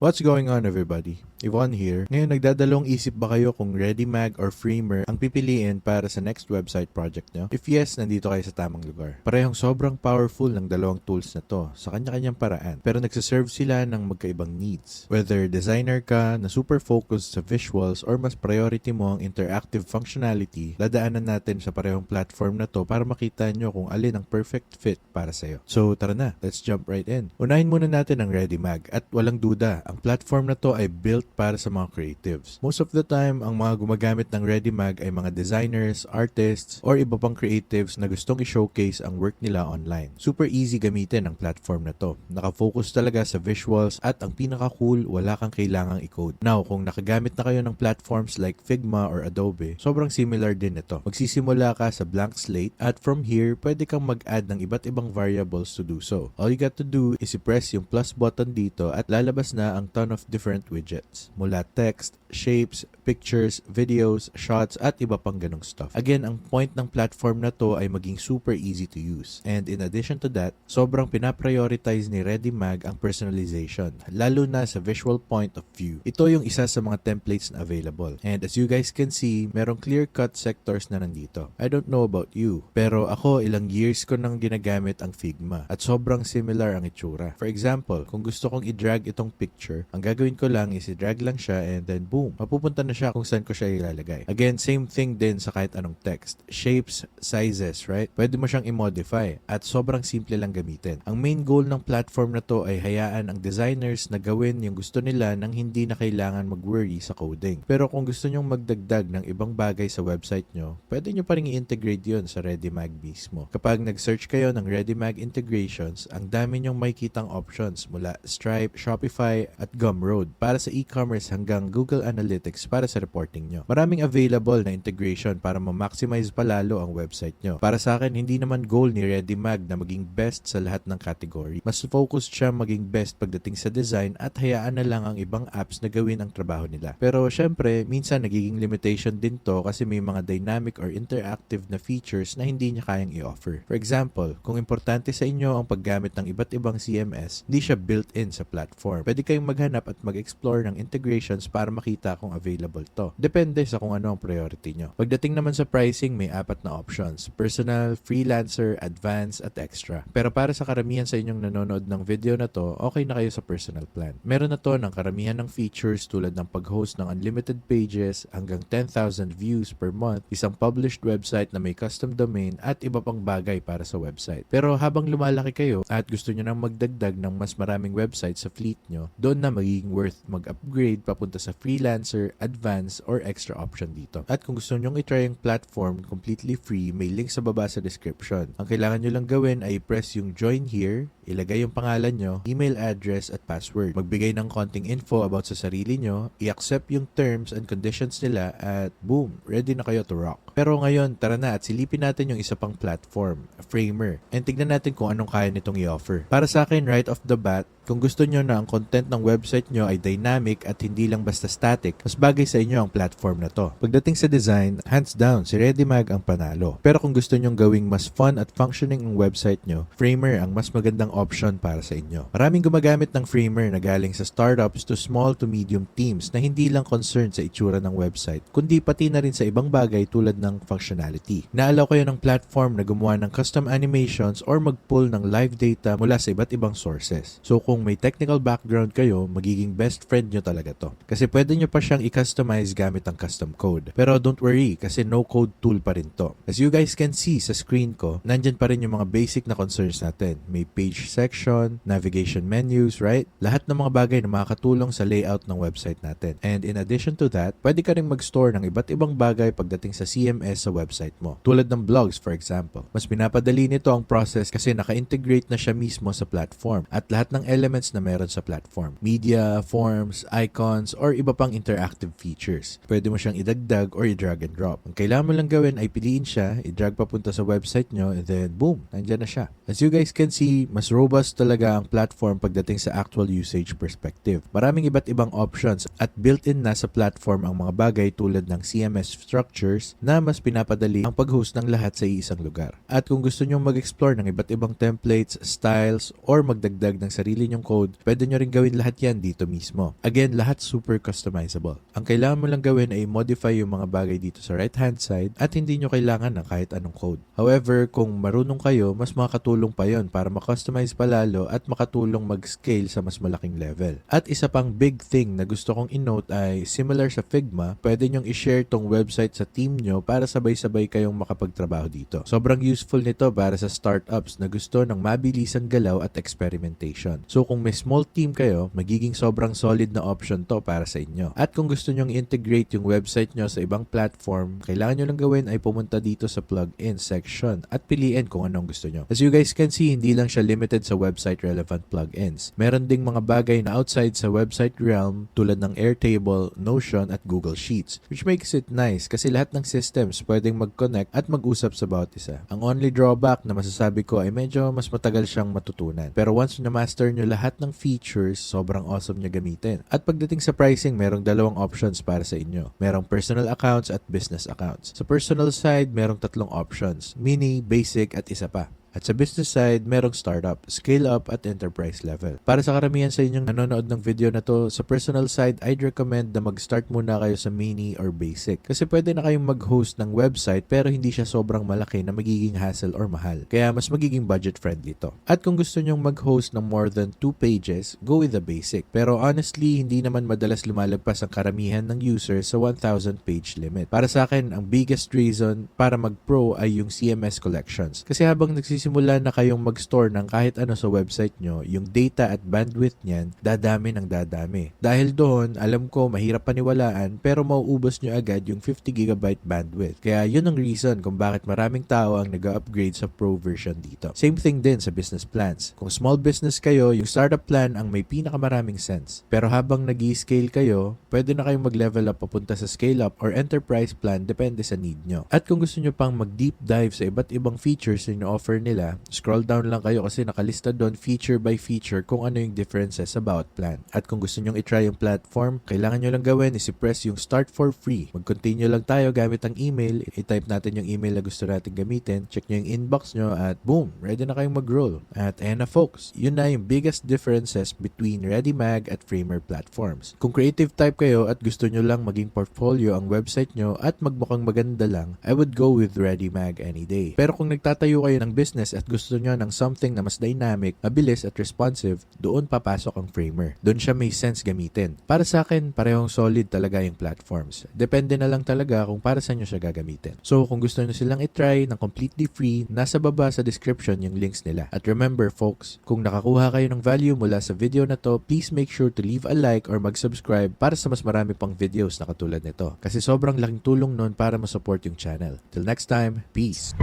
What's going on, everybody? Yvonne here. Ngayon, nagdadalawang isip ba kayo kung ReadyMag or Framer ang pipiliin para sa next website project nyo? If yes, nandito kayo sa tamang lugar. Parehong sobrang powerful ng dalawang tools na to sa kanya-kanyang paraan, pero nagsaserve sila ng magkaibang needs. Whether designer ka na super focused sa visuals or mas priority mo ang interactive functionality, dadaanan natin sa parehong platform na to para makita nyo kung alin ang perfect fit para sa'yo. So tara na, let's jump right in. Unahin muna natin ang ReadyMag at walang duda, ang platform na to ay built para sa mga creatives. Most of the time, ang mga gumagamit ng ReadyMag ay mga designers, artists, or iba pang creatives na gustong i-showcase ang work nila online. Super easy gamitin ang platform na to. Nakafocus talaga sa visuals at ang pinaka-cool, wala kang kailangang i-code. Now, kung nakagamit na kayo ng platforms like Figma or Adobe, sobrang similar din ito. Magsisimula ka sa blank slate at from here, pwede kang mag-add ng iba't ibang variables to do so. All you got to do is i-press yung plus button dito at lalabas na ang ton of different widgets. Mula text, shapes, pictures, videos, shots, at iba pang ganong stuff. Again, ang point ng platform na to ay maging super easy to use. And in addition to that, sobrang pinaprioritize ni ReadyMag ang personalization, lalo na sa visual point of view. Ito yung isa sa mga templates na available. And as you guys can see, merong clear-cut sectors na nandito. I don't know about you, pero ako ilang years ko nang ginagamit ang Figma at sobrang similar ang itsura. For example, kung gusto kong i-drag itong picture, ang gagawin ko lang is i-drag lang siya and then boom, mapupunta na siya kung saan ko siya ilalagay. Again, same thing din sa kahit anong text. Shapes, sizes, right? Pwede mo siyang i-modify at sobrang simple lang gamitin. Ang main goal ng platform na to ay hayaan ang designers na gawin yung gusto nila nang hindi na kailangan mag-worry sa coding. Pero kung gusto nyong magdagdag ng ibang bagay sa website nyo, pwede nyo pa rin i-integrate yun sa ReadyMag mismo. Kapag nag-search kayo ng ReadyMag integrations, ang dami nyong makikitang options mula Stripe, Shopify, at Gumroad para sa e-commerce hanggang Google Analytics para sa reporting nyo. Maraming available na integration para ma-maximize palalo ang website nyo. Para sa akin, hindi naman goal ni ReadyMag na maging best sa lahat ng category. Mas focused siya maging best pagdating sa design at hayaan na lang ang ibang apps na gawin ang trabaho nila. Pero syempre, minsan nagiging limitation din to kasi may mga dynamic or interactive na features na hindi niya kayang i-offer. For example, kung importante sa inyo ang paggamit ng iba't ibang CMS, hindi siya built-in sa platform. Pwede kayong maghanap at mag-explore ng integrations para makita kung available to. Depende sa kung ano ang priority nyo. Pagdating naman sa pricing, may 4 na options: personal, freelancer, advanced, at extra. Pero para sa karamihan sa inyong nanonood ng video na to, okay na kayo sa personal plan. Meron na to ng karamihan ng features tulad ng pag-host ng unlimited pages, hanggang 10,000 views per month, isang published website na may custom domain, at iba pang bagay para sa website. Pero habang lumalaki kayo at gusto nyo nang magdagdag ng mas maraming website sa fleet nyo, doon na magiging worth mag-upgrade papunta sa freelancer, advanced, or extra option dito. At kung gusto nyong itry yung platform completely free, may link sa baba sa description. Ang kailangan nyo lang gawin ay press yung join here, ilagay yung pangalan nyo, email address, at password. Magbigay ng konting info about sa sarili nyo, i-accept yung terms and conditions nila, at boom, ready na kayo to rock. Pero ngayon, tara na at silipin natin yung isa pang platform, Framer, and tignan natin kung anong kaya nitong i-offer. Para sa akin, right off the bat, kung gusto nyo na ang content ng website nyo ay dynamic at hindi lang basta static, mas bagay sa inyo ang platform na to. Pagdating sa design, hands down, si ReadyMag ang panalo. Pero kung gusto nyong gawing mas fun at functioning ang website nyo, Framer ang mas magandang option para sa inyo. Maraming gumagamit ng Framer na galing sa startups to small to medium teams na hindi lang concerned sa itsura ng website, kundi pati na rin sa ibang bagay tulad ng functionality. Naalaw kayo ng platform na gumawa ng custom animations or mag-pull ng live data mula sa iba't ibang sources. So kung may technical background kayo, magiging best friend nyo talaga to. Kasi pwede nyo pa siyang i-customize gamit ang custom code. Pero don't worry, kasi no-code tool pa rin to. As you guys can see sa screen ko, nandyan pa rin yung mga basic na concerns natin. May page section, navigation menus, right? Lahat ng mga bagay na makakatulong sa layout ng website natin. And in addition to that, pwede ka rin mag-store ng iba't ibang bagay pagdating sa CMS sa website mo. Tulad ng blogs, for example. Mas pinapadali nito ang process kasi naka-integrate na siya mismo sa platform at lahat ng elements na meron sa platform. Media, forms, icons, or iba pang interactive features. Pwede mo siyang idagdag or i-drag and drop. Ang kailangan mo lang gawin ay piliin siya, i-drag papunta sa website nyo, and then boom, nandyan na siya. As you guys can see, mas robust talaga ang platform pagdating sa actual usage perspective. Maraming iba't ibang options at built-in na sa platform ang mga bagay tulad ng CMS structures na mas pinapadali ang pag-host ng lahat sa iisang lugar. At kung gusto nyo mag-explore ng iba't ibang templates, styles, or magdagdag ng sarili nyong code, pwede nyo rin gawin lahat yan dito mismo. Again, lahat super customizable. Ang kailangan mo lang gawin ay modify yung mga bagay dito sa right hand side at hindi nyo kailangan ng kahit anong code. However, kung marunong kayo, mas makakatulong pa yon para ma-customize pa lalo at makatulong mag-scale sa mas malaking level. At isa pang big thing na gusto kong i-note ay similar sa Figma, pwede nyong i-share tong website sa team nyo para sabay-sabay kayong makapagtrabaho dito. Sobrang useful nito para sa startups na gusto ng mabilisang galaw at experimentation. So kung may small team kayo, magiging sobrang solid na option to para sa inyo. At kung gusto nyong integrate yung website nyo sa ibang platform, kailangan nyo lang gawin ay pumunta dito sa plugin section at piliin kung anong gusto nyo. As you guys can see, hindi lang siya limited sa website relevant plugins. Meron ding mga bagay na outside sa website realm tulad ng Airtable, Notion at Google Sheets, which makes it nice kasi lahat ng systems pwedeng mag-connect at mag-usap sa bawat isa. Ang only drawback na masasabi ko ay medyo mas matagal siyang matutunan. Pero once na master nyo lahat ng features, sobrang awesome niya gamitin. At pagdating sa pricing, merong dalawang options para sa inyo. Merong personal accounts at business accounts. Sa personal side, merong tatlong options: mini, basic at isa pa. At sa business side, merong startup, scale up at enterprise level. Para sa karamihan sa inyong nanonood ng video na to, sa personal side, I'd recommend na mag-start muna kayo sa mini or basic. Kasi pwede na kayong mag-host ng website pero hindi siya sobrang malaki na magiging hassle or mahal. Kaya mas magiging budget friendly to. At kung gusto nyong mag-host ng more than 2 pages, go with the basic. Pero honestly, hindi naman madalas lumalagpas ang karamihan ng users sa 1,000 page limit. Para sa akin, ang biggest reason para mag-pro ay yung CMS collections. Kasi habang simula na kayong mag-store ng kahit ano sa website nyo, yung data at bandwidth niyan, dadami ng dadami. Dahil doon, alam ko, mahirap paniwalaan, pero mauubos nyo agad yung 50GB bandwidth. Kaya yun ang reason kung bakit maraming tao ang nag-upgrade sa Pro version dito. Same thing din sa business plans. Kung small business kayo, yung startup plan ang may pinakamaraming sense. Pero habang nag-i-scale kayo, pwede na kayong mag-level up papunta sa scale up or enterprise plan, depende sa need nyo. At kung gusto nyo pang mag-deep dive sa iba't ibang features na offer nila, scroll down lang kayo kasi nakalista doon feature by feature kung ano yung differences sa bawat plan. At kung gusto nyong itry yung platform, kailangan nyo lang gawin is i-press yung start for free. Mag-continue lang tayo gamit ang email, i-type natin yung email na gusto natin gamitin, check nyo yung inbox nyo at boom, ready na kayong mag-roll. At ayan na folks, yun na yung biggest differences between ReadyMag at Framer platforms. Kung creative type kayo at gusto nyo lang maging portfolio ang website nyo at magmukhang maganda lang, I would go with ReadyMag any day. Pero kung nagtatayo kayo ng business at gusto nyo ng something na mas dynamic, mabilis at responsive, doon papasok ang Framer. Doon siya may sense gamitin. Para sa akin, parehong solid talaga yung platforms. Depende na lang talaga kung para sa nyo siya gagamitin. So, kung gusto nyo silang itry ng completely free, nasa baba sa description yung links nila. At remember folks, kung nakakuha kayo ng value mula sa video na to, please make sure to leave a like or mag-subscribe para sa mas marami pang videos na katulad nito. Kasi sobrang laking tulong nun para masupport yung channel. Till next time, peace!